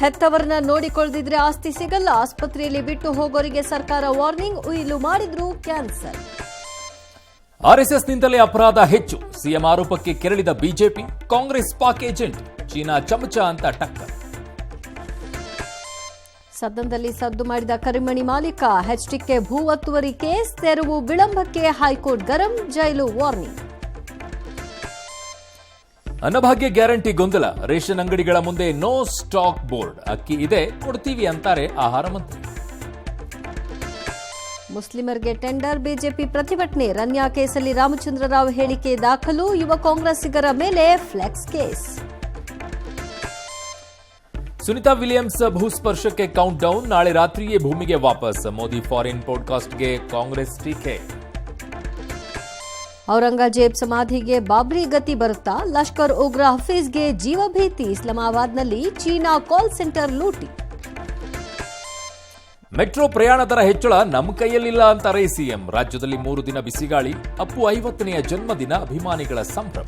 ಹೆತ್ತವರನ್ನ ನೋಡಿಕೊಳ್ಳದಿದ್ರೆ ಆಸ್ತಿ ಸಿಗಲ್ಲ. ಆಸ್ಪತ್ರೆಯಲ್ಲಿ ಬಿಟ್ಟು ಹೋಗೋರಿಗೆ ಸರ್ಕಾರ ವಾರ್ನಿಂಗ್. ಉಯಿಲು ಮಾಡಿದ್ರು ಕ್ಯಾನ್ಸರ್. ಆರ್ಎಸ್ಎಸ್ನಿಂದಲೇ ಅಪರಾಧ ಹೆಚ್ಚು. ಸಿಎಂ ಆರೋಪಕ್ಕೆ ಕೆರಳಿದ BJP. Congress Pak agent, China ಚಮಚ ಅಂತ ಟಕ್ಕರ್. ಸದನದಲ್ಲಿ ಸದ್ದು ಮಾಡಿದ ಕರಿಮಣಿ ಮಾಲೀಕ. ಎಚ್ಡಿಕೆ ಭೂ ಒತ್ತುವರಿ ಕೇಸ್ ತೆರವು ವಿಳಂಬಕ್ಕೆ ಹೈಕೋರ್ಟ್ ಗರಂ. ಜೈಲು ವಾರ್ನಿಂಗ್. ಅನ್ನಭಾಗ್ಯ ಗ್ಯಾರಂಟಿ ಗೊಂದಲ. ರೇಷನ್ ಅಂಗಡಿಗಳ ಮುಂದೆ ನೋ ಸ್ಟಾಕ್ ಬೋರ್ಡ್. ಅಕ್ಕಿ ಇದೆ, ಕೊಡ್ತೀವಿ ಅಂತಾರೆ ಆಹಾರ ಮಂತ್ರಿ. ಮುಸ್ಲಿಮರಿಗೆ ಟೆಂಡರ್. ಬಿಜೆಪಿ ಪ್ರತಿಭಟನೆ. ರನ್ಯಾ ಕೇಸಲ್ಲಿ ರಾಮಚಂದ್ರ ರಾವ್ ಹೇಳಿಕೆ ದಾಖಲು. ಯುವ ಕಾಂಗ್ರೆಸ್ಸಿಗರ ಮೇಲೆ ಫ್ಲೆಕ್ಸ್ ಕೇಸ್. ಸುನಿತಾ ವಿಲಿಯಮ್ಸ್ ಭೂಸ್ಪರ್ಶಕ್ಕೆ ಕೌಂಟ್ ಡೌನ್. ನಾಳೆ ರಾತ್ರಿಯೇ ಭೂಮಿಗೆ ವಾಪಸ್. ಮೋದಿ ಫಾರಿನ್ ಪಾಡ್ಕಾಸ್ಟ್ಗೆ ಕಾಂಗ್ರೆಸ್ ಟೀಕೆ. ಔರಂಗಜೇಬ್ ಸಮಾಧಿಗೆ ಬಾಬ್ರಿ ಗತಿ ಬರುತ್ತಾ? ಲಷ್ಕರ್ ಉಗ್ರ ಹಫೀಜ್ಗೆ ಜೀವಭೀತಿ. ಇಸ್ಲಾಮಾಬಾದ್ನಲ್ಲಿ ಚೀನಾ ಕಾಲ್ ಸೆಂಟರ್ ಲೂಟಿ. ಮೆಟ್ರೋ ಪ್ರಯಾಣ ದರ ಹೆಚ್ಚಳ ನಮ್ಮ ಕೈಯಲ್ಲಿಲ್ಲ ಅಂತಾರೆ ಸಿಎಂ. ರಾಜ್ಯದಲ್ಲಿ 3 ದಿನ ಬಿಸಿಗಾಳಿ. ಅಪ್ಪು 50ನೆಯ ಜನ್ಮದಿನ. ಅಭಿಮಾನಿಗಳ ಸಂಭ್ರಮ.